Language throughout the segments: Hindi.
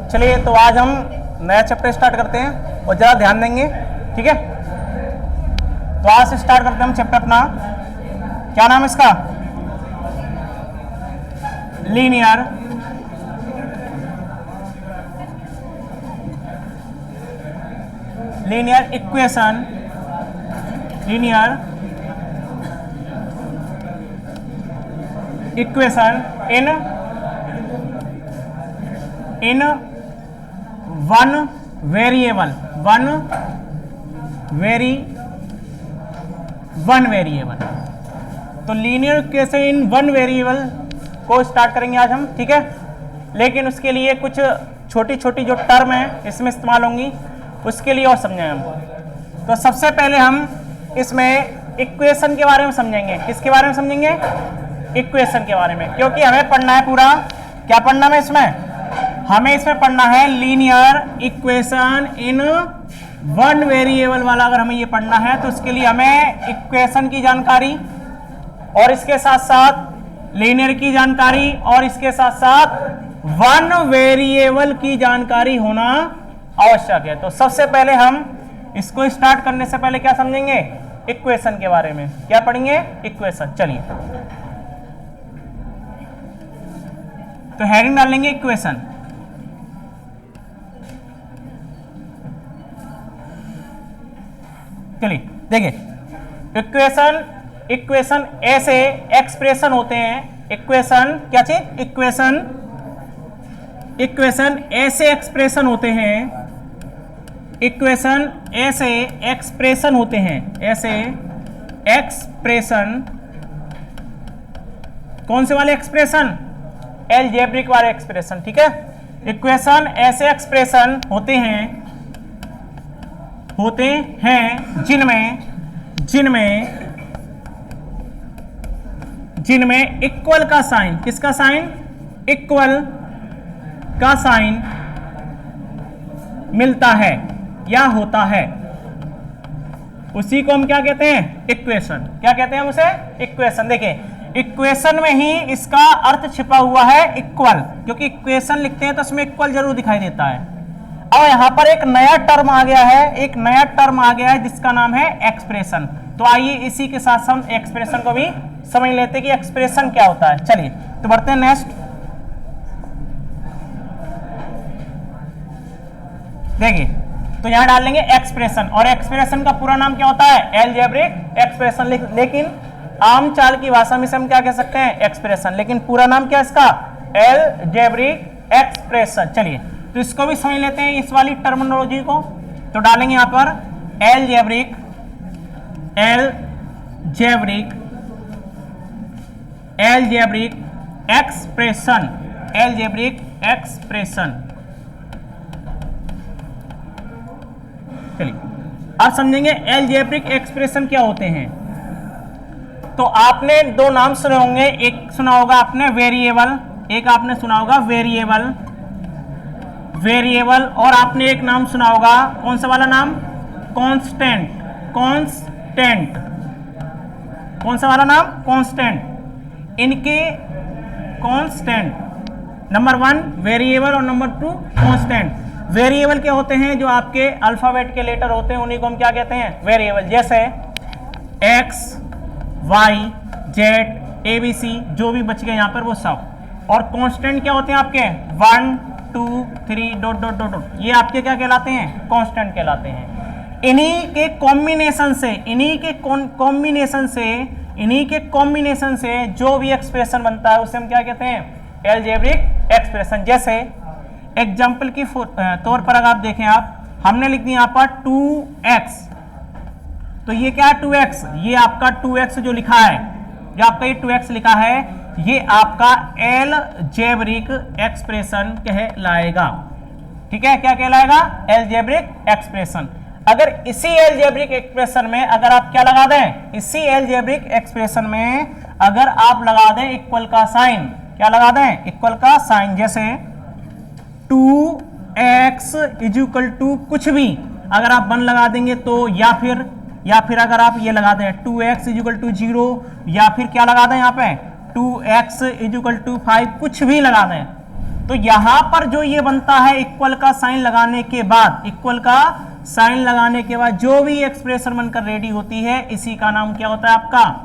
चलिए तो आज हम नया चैप्टर स्टार्ट करते हैं और ज़रा ध्यान देंगे, ठीक है। तो आज से स्टार्ट करते हैं हम चैप्टर अपना। क्या नाम है इसका? Linear equation, linear equation in one variable, one variable. तो linear equation in one variable को स्टार्ट करेंगे आज हम, ठीक है। लेकिन उसके लिए कुछ छोटी छोटी जो टर्म है इसमें इस्तेमाल होंगी, उसके लिए और समझेंगे हम। तो सबसे पहले हम इसमें इक्वेशन के बारे में समझेंगे। किसके बारे में समझेंगे? इक्वेशन के बारे में, क्योंकि हमें पढ़ना है पूरा। क्या पढ़ना है इसमें? हमें इसमें पढ़ना है linear equation in one variable वाला। अगर हमें ये पढ़ना है तो उसके लिए हमें इक्वेशन की जानकारी और इसके साथ साथ लीनियर की जानकारी और इसके साथ साथ वन वेरिएबल की जानकारी होना आवश्यक है। तो सबसे पहले हम इसको स्टार्ट करने से पहले क्या समझेंगे? इक्वेशन के बारे में। क्या पढ़ेंगे? इक्वेशन। चलिए तो हेडिंग डाल लेंगे इक्वेशन। चलिए देखिए, इक्वेशन ऐसे एक्सप्रेशन होते हैं। इक्वेशन क्या चीज? इक्वेशन ऐसे एक्सप्रेशन होते हैं। इक्वेशन ऐसे एक्सप्रेशन होते हैं। ऐसे एक्सप्रेशन कौन से वाले एक्सप्रेशन? अलजेब्रिक वाले एक्सप्रेशन, ठीक है। इक्वेशन ऐसे एक्सप्रेशन होते हैं जिनमें इक्वल का साइन, किसका साइन? इक्वल का साइन मिलता है या होता है, उसी को हम क्या कहते हैं? इक्वेशन। क्या कहते हैं हम उसे? इक्वेशन। देखिए इक्वेशन में ही इसका अर्थ छिपा हुआ है, इक्वल, क्योंकि इक्वेशन लिखते हैं तो उसमें इक्वल जरूर दिखाई देता है। और यहां पर एक नया टर्म आ गया है, जिसका नाम है एक्सप्रेशन। तो आइए इसी के साथ हम एक्सप्रेशन को भी समझ लेते हैं कि एक्सप्रेशन क्या होता है। चलिए तो बढ़ते हैं नेक्स्ट। देखिए तो यहां डाल लेंगे एक्सप्रेशन, और एक्सप्रेशन का पूरा नाम क्या होता है? Algebraic expression. लेकिन आम चाल की भाषा में से हम क्या कह सकते हैं? एक्सप्रेशन। लेकिन पूरा नाम क्या है इसका? Algebraic expression. चलिए तो इसको भी समझ लेते हैं, इस वाली टर्मिनोलॉजी को। तो डालेंगे यहां पर अलजेब्रिक एक्सप्रेशन। चलिए अब समझेंगे अलजेब्रिक एक्सप्रेशन क्या होते हैं। तो आपने दो नाम सुने होंगे, एक सुना होगा आपने वेरिएबल, एक आपने सुना होगा वेरिएबल, और आपने एक नाम सुना होगा, कौन सा वाला नाम? कांस्टेंट। कौन सा वाला नाम? कांस्टेंट। इनके कांस्टेंट, नंबर 1 वेरिएबल और नंबर 2 कांस्टेंट। वेरिएबल क्या होते हैं? जो आपके अल्फाबेट के लेटर होते हैं उन्हीं को हम क्या कहते हैं? वेरिएबल। जैसे एक्स, वाई, जेड, ABC, जो भी बच गए यहाँ पर वो सब। और कांस्टेंट क्या होते हैं आपके? 1 2 3 डॉट डॉट डॉट डॉट, ये आपके क्या कहलाते हैं? कांस्टेंट कहलाते हैं। इन्हीं के कॉम्बिनेशन से जो भी एक्सप्रेशन बनता है उसे हम क्या कहते हैं? Algebraic expression. जैसे एग्जाम्पल की तौर पर अगर आप देखें, हमने लिख दिया यहाँ पर 2x, तो ये क्या है? 2x। ये आपका 2x जो लिखा है, जो आपका ये 2x लिखा है, ये आपका अलजेब्रिक एक्सप्रेशन कहलाएगा, ठीक है। क्या कहलाएगा? Algebraic expression. अगर इसी अलजेब्रिक एक्सप्रेशन में अगर आप क्या लगा दें? इसी अलजेब्रिक एक्सप्रेशन में अगर आप लगा दें इक्वल का साइन, क्या लगा दें? इक्वल का साइन। जैसे 2x इक्वल टू कुछ भी अगर आप 1 लगा देंगे तो, या फिर अगर आप ये लगा दें 2x इक्वल टू 0, या फिर क्या लगा दें यहाँ पे 2x इक्वल टू 5, कुछ भी लगा दें, तो यहां पर जो ये बनता है इक्वल का साइन लगाने के बाद, इक्वल का साइन लगाने के बाद जो भी एक्सप्रेशन बनकर रेडी होती है, इसी का नाम क्या होता है आपका?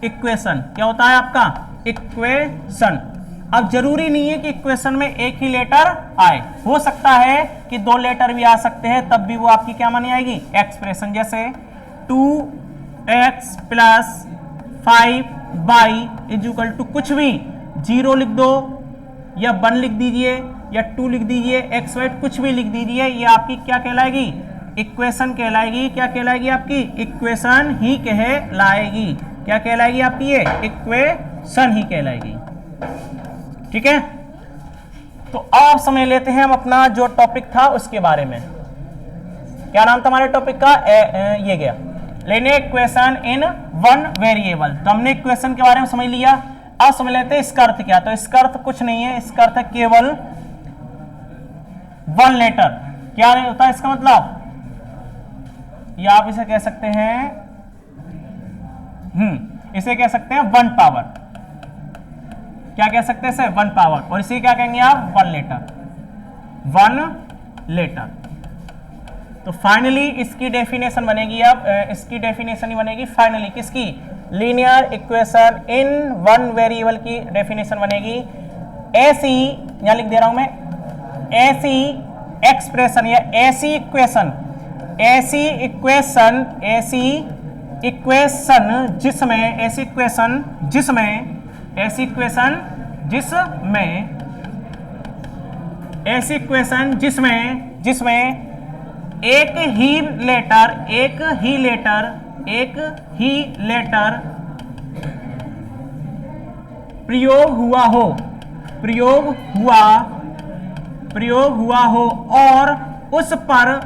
इक्वेशन। क्या होता है आपका? इक्वेशन। अब जरूरी नहीं है कि इक्वेशन में एक ही लेटर आए, हो सकता है कि दो लेटर भी आ सकते हैं, तब भी वो आपकी क्या मानी जाएगी? एक्सप्रेशन। जैसे 2x plus 5y is equal to कुछ भी 0 लिख दो या 1 लिख दीजिए या 2 लिख दीजिए, एक्स वाई कुछ भी लिख दीजिए, ये आपकी क्या कहलाएगी? इक्वेशन कहलाएगी। क्या कहलाएगी आपकी? इक्वेशन ही कहलाएगी। क्या कहलाएगी आपकी? ये इक्वेशन ही कहलाएगी। ठीक है, तो अब समझ लेते हैं हम अपना जो टॉपिक था उसके बारे में। क्या नाम था हमारे टॉपिक का? ये गया linear equation in one variable. तो हमने इक्वेशन के बारे में समझ लिया। अब समझ लेते हैं इसका अर्थ क्या। तो इसका अर्थ कुछ नहीं है, इसका अर्थ है केवल वन लेटर। क्या होता है इसका मतलब? या आप इसे कह सकते हैं इसे कह सकते हैं वन पावर। क्या कह सकते हैं इसे? One power. और इसे क्या कहेंगे आप? One letter. One letter. तो फाइनली इसकी डेफिनेशन बनेगी, अब इसकी डेफिनेशन ही बनेगी फाइनली किसकी? Linear equation in one variable की डेफिनेशन बनेगी। ऐसी, यहां लिख दे रहा हूं मैं, ऐसी एक्सप्रेशन या ऐसी इक्वेशन, ऐसी इक्वेशन, ऐसी इक्वेशन जिसमें, ऐसी इक्वेशन जिसमें, ऐसी इक्वेशन जिसमें, ऐसी इक्वेशन जिसमें, जिसमें एक ही लेटर, एक ही लेटर, एक ही लेटर प्रयोग हुआ हो, प्रयोग हुआ हो और उस पर,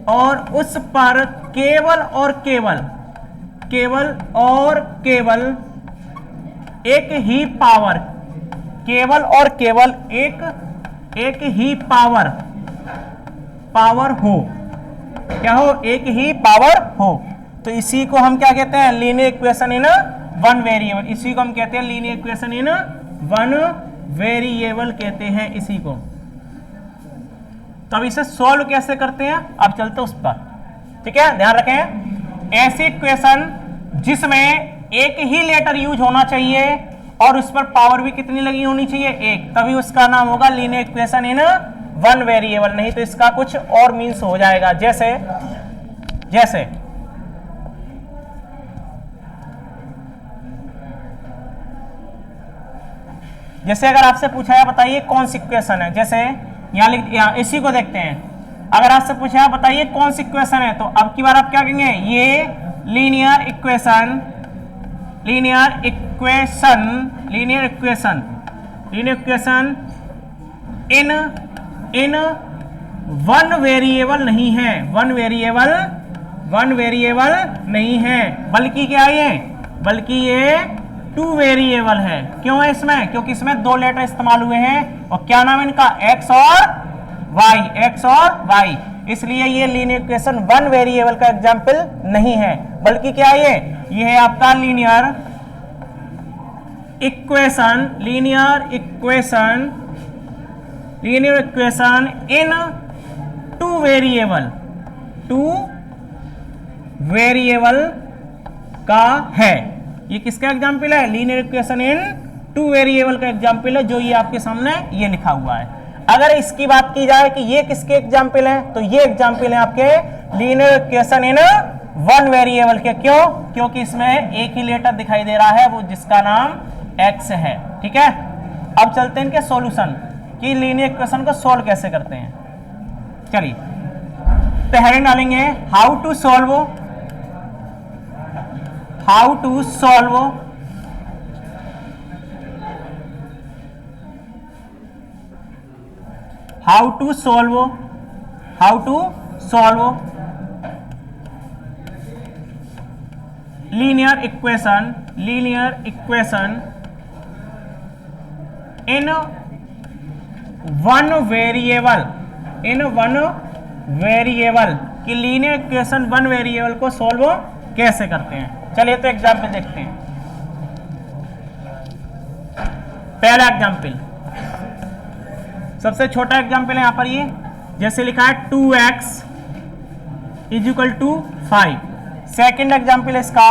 और उस पर केवल और केवल, केवल और केवल एक ही पावर, केवल और केवल एक ही पावर हो। क्या हो? एक ही पावर हो। तो इसी को हम क्या कहते हैं? Linear equation in one variable. इसी को हम कहते हैं linear equation in one variable कहते हैं इसी को। तो अब इसे सॉल्व कैसे करते हैं, अब चलते उस पर। ठीक है, ध्यान रखें, ऐसी इक्वेशन जिसमें एक ही लेटर यूज होना चाहिए और उस पर पावर भी कितनी लगी होनी चाहिए? एक, तभी उसका नाम होगा linear equation in one variable. नहीं तो इसका कुछ और मीन्स हो जाएगा। जैसे जैसे जैसे अगर आपसे पूछा है बताइए कौन सी इक्वेशन है, जैसे यहां इसी को देखते हैं। अगर आपसे पूछा है बताइए कौन सी इक्वेशन है, तो अब की बार आप क्या कहेंगे? ये linear equation, linear equation, linear equation, linear equation in one variable नहीं है, वन वेरिएबल नहीं है, बल्कि क्या है? बल्कि ये टू वेरिएबल है। क्यों है इसमें? क्योंकि इसमें दो लेटर इस्तेमाल हुए हैं और क्या नाम है इनका? एक्स और वाई, एक्स और वाई। इसलिए ये लीनियर इक्वेशन वन वेरिएबल का एग्जाम्पल नहीं है, बल्कि क्या है? ये है आपका linear equation, linear equation, linear equation इन टू वेरिएबल, टू वेरिएबल का है। ये किसका एग्जाम्पल है? लीनियर इक्वेशन इन टू वेरिएबल का एग्जाम्पल है, जो ये आपके सामने ये लिखा हुआ है। अगर इसकी बात की जाए कि ये किसके एग्जाम्पल है, तो ये एग्जाम्पल है आपके linear equation in one variable के। क्यों? क्योंकि इसमें एक ही लेटर दिखाई दे रहा है, वो जिसका नाम एक्स है। ठीक है, अब चलते हैं इनके सॉल्यूशन कि लीनियर इक्वेशन को सोल्व कैसे करते हैं। चलिए पहले डालेंगे how to solve, how to solve, how to solve, how to solve linear equation, linear equation in one variable, in one variable की लीनियर इक्वेशन वन वेरिएबल को सॉल्व कैसे करते हैं। चलिए तो एग्जाम्पल देखते हैं। पहला एग्जाम्पल, सबसे छोटा एग्जाम्पल है यहां पर ये, जैसे लिखा है 2x is equal to 5। Second example है इसका,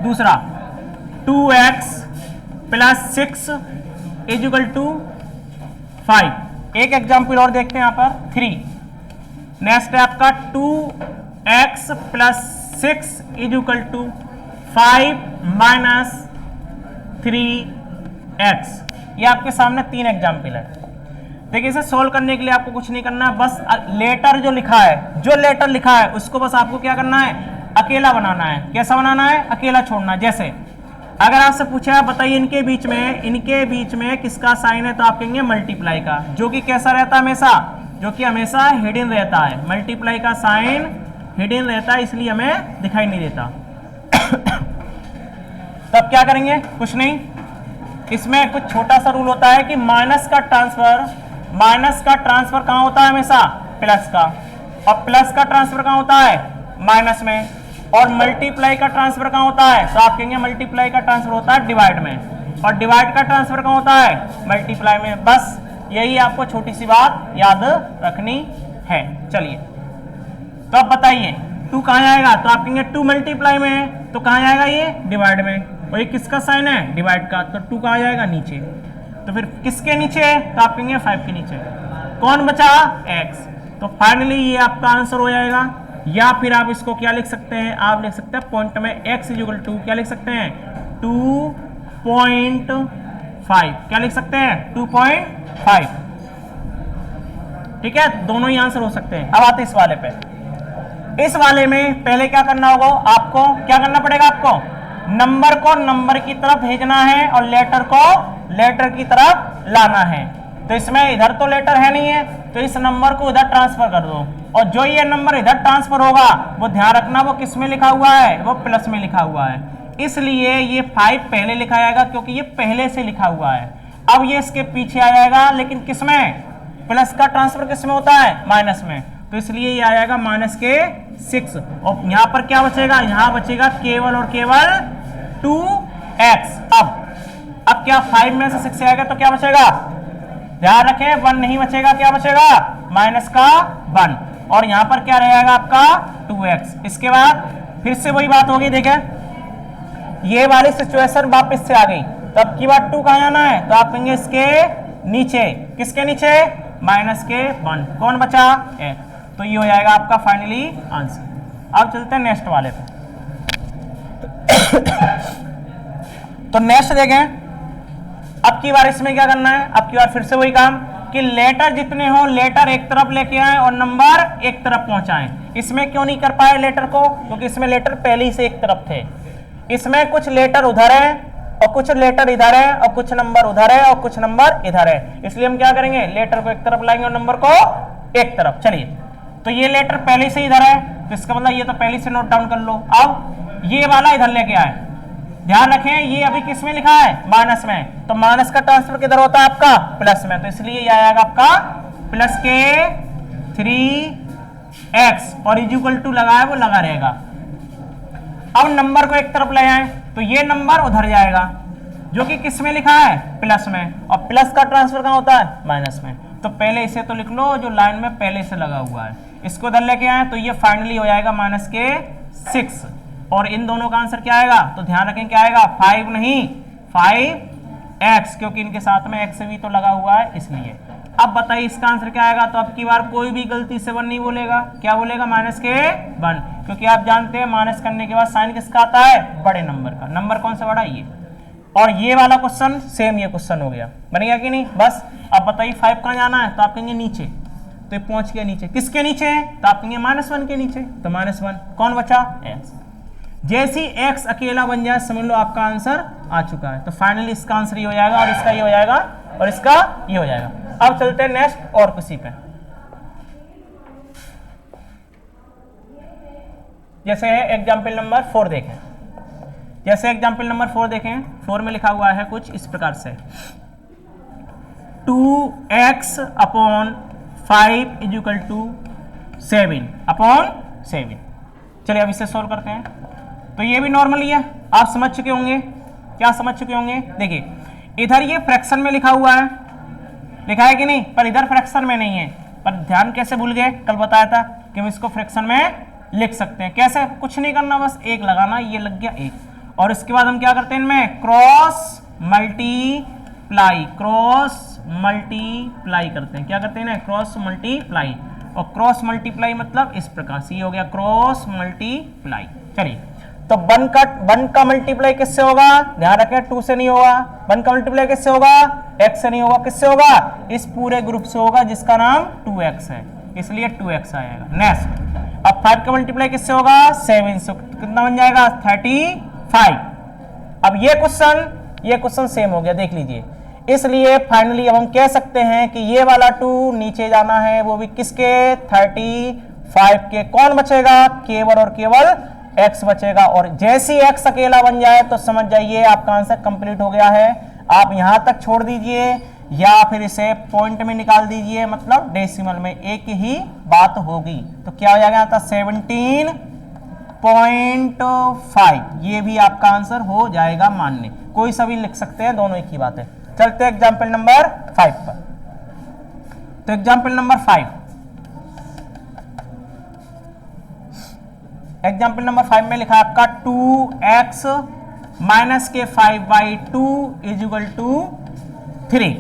दूसरा 2x plus 6 is equal to 5। एक एग्जाम्पल और देखते हैं यहां पर 3। नेक्स्ट है आपका 2x plus 6 is equal to 5 minus 3x। ये आपके सामने 3 एग्जाम्पल है। देखिए इसे सोल्व करने के लिए आपको कुछ नहीं करना है, बस लेटर जो लिखा है, जो लेटर लिखा है उसको बस आपको क्या करना है, अकेला बनाना है। कैसा बनाना है, अकेला छोड़ना है। जैसे अगर आपसे पूछा है बताइए इनके बीच में किसका साइन है, तो आप कहेंगे मल्टीप्लाई का, जो कि कैसा रहता है हमेशा, जो कि हमेशा हिडन रहता है। मल्टीप्लाई का साइन हिडन रहता है, इसलिए हमें दिखाई नहीं देता। तब क्या करेंगे, कुछ नहीं, इसमें कुछ छोटा सा रूल होता है कि माइनस का ट्रांसफर कहां होता है, हमेशा प्लस का, और प्लस का ट्रांसफर कहां होता है, माइनस में, और मल्टीप्लाई का ट्रांसफर कहां होता है, तो आप कहेंगे मल्टीप्लाई का ट्रांसफर होता है डिवाइड में, और डिवाइड का ट्रांसफर कहां होता है, मल्टीप्लाई में। बस यही आपको छोटी सी बात याद रखनी है। चलिए तो अब बताइए 2 कहां आएगा, तो आप कहेंगे 2 मल्टीप्लाई में है, तो कहां आएगा ये, डिवाइड में, और ये किसका साइन है, डिवाइड का, तो 2 कहां जाएगा, नीचे। तो फिर किसके नीचे है, तो आप कहेंगे 5 के नीचे। कौन बचा, x। तो फाइनली ये आपका आंसर हो जाएगा। या फिर आप इसको क्या लिख सकते हैं, आप लिख सकते हैं पॉइंट में x इज इक्वल टू क्या लिख सकते हैं, 2.5। क्या लिख सकते हैं, 2.5। ठीक है, दोनों ही आंसर हो सकते हैं। अब आते इस वाले पे। इस वाले में पहले क्या करना होगा, आपको क्या करना पड़ेगा, आपको नंबर को नंबर की तरफ भेजना है और लेटर को लेटर की तरफ लाना है। तो इसमें इधर तो लेटर है नहीं है, तो इस नंबर को इधर ट्रांसफर कर दो, और जो ये नंबर इधर ट्रांसफर होगा वो ध्यान रखना वो किस में लिखा हुआ है, वो प्लस में लिखा हुआ है। इसलिए ये 5 पहले लिखा जाएगा क्योंकि ये पहले से लिखा हुआ है। अब ये इसके पीछे आ जाएगा, लेकिन किस में, प्लस का ट्रांसफर किस में होता है, माइनस में, तो इसलिए ये आ जाएगा माइनस के 6। और यहां पर क्या बचेगा, यहां बचेगा केवल और केवल 2x। अब क्या 5 में से 6 आएगा तो क्या बचेगा, ध्यान रखें 1 नहीं बचेगा, क्या बचेगा, माइनस का 1, और यहां पर क्या रहेगा आपका 2x। इसके बाद फिर से वही बात होगी, देखें ये वाली सिचुएशन वापस से आ गई, तो अब की बात 2 कहां जाना है, तो आप कहेंगे इसके नीचे, किसके नीचे, माइनस के 1। कौन बचा, x। तो ये हो जाएगा आपका फाइनली आंसर। अब चलते हैं नेक्स्ट वाले पे। तो नेक्स्ट देखें, अब की बार इसमें क्या करना है, अब की बार फिर से वही काम कि लेटर जितने हो लेटर एक तरफ लेके आए और नंबर एक तरफ पहुंचाएं। इसमें क्यों नहीं कर पाए लेटर को, क्योंकि इसमें लेटर पहले ही से एक तरफ थे। इसमें कुछ लेटर उधर है और कुछ लेटर इधर है, और कुछ नंबर उधर है और कुछ नंबर इधर है। इसलिए हम क्या करेंगे, लेटर को एक तरफ लाएंगे और नंबर को एक तरफ। चलिए, तो ये लेटर पहले से इधर है, तो इसका मतलब ये तो पहले से नोट डाउन कर लो। अब ये वाला इधर लेके आए, ध्यान रखें ये अभी किस में लिखा है, माइनस में, तो माइनस का ट्रांसफर किधर होता है आपका, प्लस में, तो इसलिए ये आएगा आपका प्लस के 3x, और इज इक्वल टू लगा है वो लगा रहेगा। अब नंबर को एक तरफ ले आए, तो ये नंबर उधर जाएगा जो कि किस में लिखा है, प्लस में, और प्लस का ट्रांसफर कहां होता है, माइनस में। तो पहले इसे तो लिख लो जो लाइन में पहले से लगा हुआ है, इसको इधर लेके आए, तो ये फाइनली हो जाएगा माइनस के 6, और इन दोनों का आंसर क्या आएगा, तो ध्यान रखें क्या आएगा, 5 नहीं 5x, क्योंकि इनके साथ में x भी तो लगा हुआ है इसलिए। अब बताइए इसका आंसर क्या आएगा, तो अब की बार कोई भी गलती से 1 नहीं बोलेगा, क्या बोलेगा, माइनस के 1, क्योंकि आप जानते हैं माइनस करने के बाद साइन किसका आता है, बड़े नंबर का। नंबर कौन सा बड़ा, ये। और ये वाला क्वेश्चन सेम ये क्वेश्चन हो गया, बन गया कि नहीं। बस अब बताइए 5 कहां जाना है, तो आप कहेंगे नीचे, तो ये पहुंच गया नीचे, किसके नीचे, तो आप कहेंगे -1 के नीचे, तो -1, कौन बचा, x। जैसी x अकेला बन जाए समझ लो आपका आंसर आ चुका है। तो फाइनली इसका आंसर ये हो जाएगा, और इसका ये हो जाएगा, और इसका ये हो जाएगा। अब चलते हैं नेक्स्ट और किसी पे, जैसे है एग्जाम्पल नंबर 4 देखें। जैसे एग्जाम्पल नंबर 4 देखें, 4 में लिखा हुआ है कुछ इस प्रकार से, 2x upon 5 is equal to 7 upon 7। चलिए अब इसे सोल्व करते हैं। तो ये भी नॉर्मल ही है, आप समझ चुके होंगे। क्या समझ चुके होंगे? देखिए इधर ये फ्रैक्शन में लिखा हुआ है, लिखा है कि नहीं, पर इधर फ्रैक्शन में नहीं है। पर ध्यान कैसे भूल गए? कल बताया था कि हम इसको फ्रैक्शन में लिख सकते हैं। कैसे? कुछ नहीं करना, बस एक लगाना, ये लग गया एक, और इसके बाद हम क्या करते हैं इनमें क्रॉस मल्टीप्लाई, क्रॉस मल्टीप्लाई करते हैं। क्या करते हैं ना? Cross multiply. और क्रॉस मल्टीप्लाई मतलब इस प्रकार से, ये हो गया क्रॉस मल्टीप्लाई। चलिए, तो वन का मल्टीप्लाई किससे होगा? ध्यान रखें 2 से नहीं होगा। वन का मल्टीप्लाई किससे होगा? x से नहीं होगा। किससे होगा? इस पूरे ग्रुप से होगा जिसका नाम 2x है, इसलिए 2x आएगा। नेक्स्ट, अब 5 का मल्टीप्लाई किससे होगा? 7 से। कितना बन जाएगा? 35। अब ये क्वेश्चन सेम हो गया, देख लीजिए। इसलिए फाइनली अब हम कह सकते हैं कि ये वाला 2 नीचे जाना है, वो भी किसके? 35 के। कौन बचेगा? केवल और केवल x बचेगा। और जैसे ही x अकेला बन जाए तो समझ जाइए आपका आंसर कंप्लीट हो गया है। आप यहां तक छोड़ दीजिए या फिर इसे पॉइंट में निकाल दीजिए, मतलब डेसिमल में, एक ही बात होगी। तो क्या हो जाएगा? 17.5, ये भी आपका आंसर हो जाएगा मान्य। कोई सा भी लिख सकते हैं, दोनों एक ही बात है। चलते हैं एग्जाम्पल नंबर 5 पर। तो एग्जाम्पल नंबर 5, एग्जाम्पल नंबर 5 में लिखा है आपका 2x माइनस के 5/2 इज इक्वल टू 3।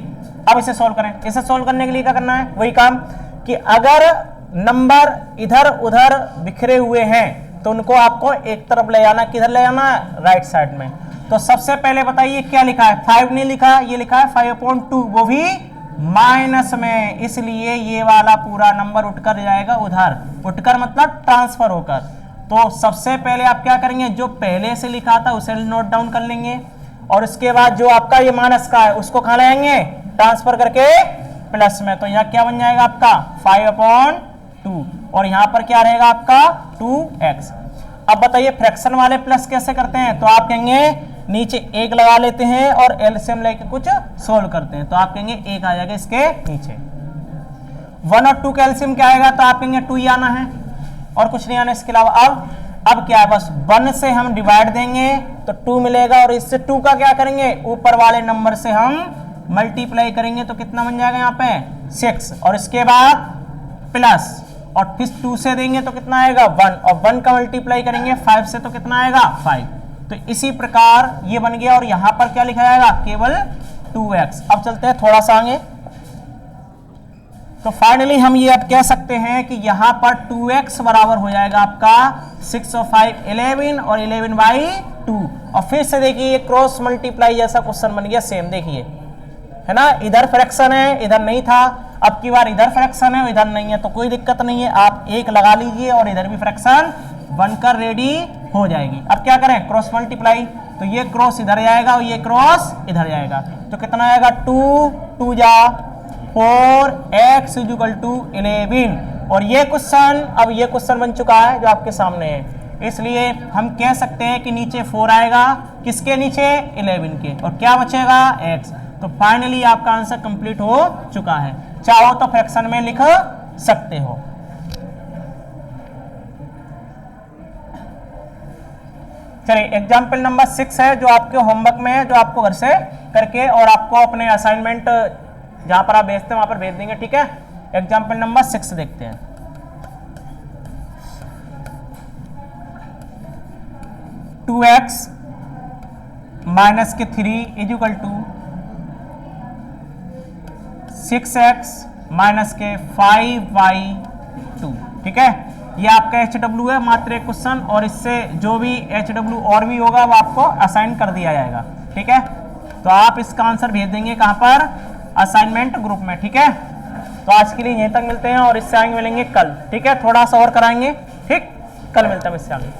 अब इसे सॉल्व करें। इसे सॉल्व करने के लिए क्या करना है? वही काम कि अगर नंबर इधर उधर बिखरे हुए हैं तो उनको आपको एक तरफ ले जाना। किधर ले जाना? राइट साइड में। तो सबसे पहले बताइए क्या लिखा है? 5 नहीं लिखा, ये लिखा है 5/2, वो भी माइनस में, इसलिए ये वाला पूरा नंबर उठकर जाएगा उधर। उठकर मतलब ट्रांसफर होकर। तो सबसे पहले आप क्या करेंगे? जो पहले से लिखा था उसे नोट डाउन कर लेंगे, और इसके बाद जो आपका ये माइनस का है उसको कहाँ लाएंगे? ट्रांसफर करके प्लस में। तो यहाँ क्या बन जाएगा आपका? 5/2, और यहाँ पर क्या रहेगा आपका? 2x। अब बताइए फ्रैक्शन वाले प्लस कैसे करते हैं? तो आप कहेंगे नीचे 1 लगा लेते हैं और एलसीएम लेके कुछ सोल्व करते हैं। तो आप कहेंगे 1 आ जाएगा इसके नीचे। 1 और 2 का एलसीएम क्या आएगा? तो आप कहेंगे 2 ही आना है और कुछ नहीं आना इसके अलावा। अब क्या है? बस 1 से हम डिवाइड देंगे तो 2 मिलेगा, और इससे 2 का क्या करेंगे? ऊपर वाले नंबर से हम मल्टीप्लाई करेंगे। तो कितना बन जाएगा यहाँ पे? 6, और इसके बाद प्लस, और फिर 2 से देंगे तो कितना आएगा? 1, और 1 का मल्टीप्लाई करेंगे 5 से तो कितना आएगा? 5। तो इसी प्रकार ये बन गया, और यहाँ पर क्या लिखा जाएगा? केवल 2x। अब चलते हैं थोड़ा सा आगे। तो फाइनली हम ये अब कह सकते हैं कि यहाँ पर 2x बराबर हो जाएगा आपका 6 और 5 11, और 11/2। और फिर से देखिए ये क्रॉस मल्टीप्लाई जैसा क्वेश्चन बन गया, सेम देखिए, है ना? इधर फ्रैक्शन है, इधर नहीं था। अब की बार इधर फ्रैक्शन है, इधर नहीं है, तो कोई दिक्कत नहीं है। आप 1 लगा लीजिए और इधर भी फ्रैक्शन बनकर रेडी हो जाएगी। अब क्या करें? Cross multiply. तो ये क्रॉस इधर जाएगा और ये क्रॉस इधर जाएगा, तो कितना आएगा? 2 जा 4x इज इक्वल टू 11। और ये क्वेश्चन, अब ये क्वेश्चन बन चुका है जो आपके सामने है, इसलिए हम कह सकते हैं कि नीचे 4 आएगा। किसके नीचे? 11 के। और क्या बचेगा? x। तो फाइनली आपका आंसर कंप्लीट हो चुका है। चाहो तो फ्रैक्शन में लिख सकते हो। चलिए एग्जाम्पल नंबर 6 है जो आपके होमवर्क में है, जो आपको घर से करके और आपको अपने असाइनमेंट जहां पर आप भेजते हैं वहां पर भेज देंगे, ठीक है? एग्जाम्पल नंबर 6 देखते हैं। टू एक्स माइनस के 3 is equal to 6x minus के 5/2, ठीक है? ये आपका HW है, मात्र एक क्वेश्चन, और इससे जो भी HW और भी होगा वो आपको असाइन कर दिया जाएगा, ठीक है? तो आप इसका आंसर भेज देंगे कहां पर? असाइनमेंट ग्रुप में, ठीक है? तो आज के लिए यहीं तक मिलते हैं और इससे आगे मिलेंगे कल, ठीक है? थोड़ा सा और कराएंगे, ठीक? कल मिलते हैं इससे आगे।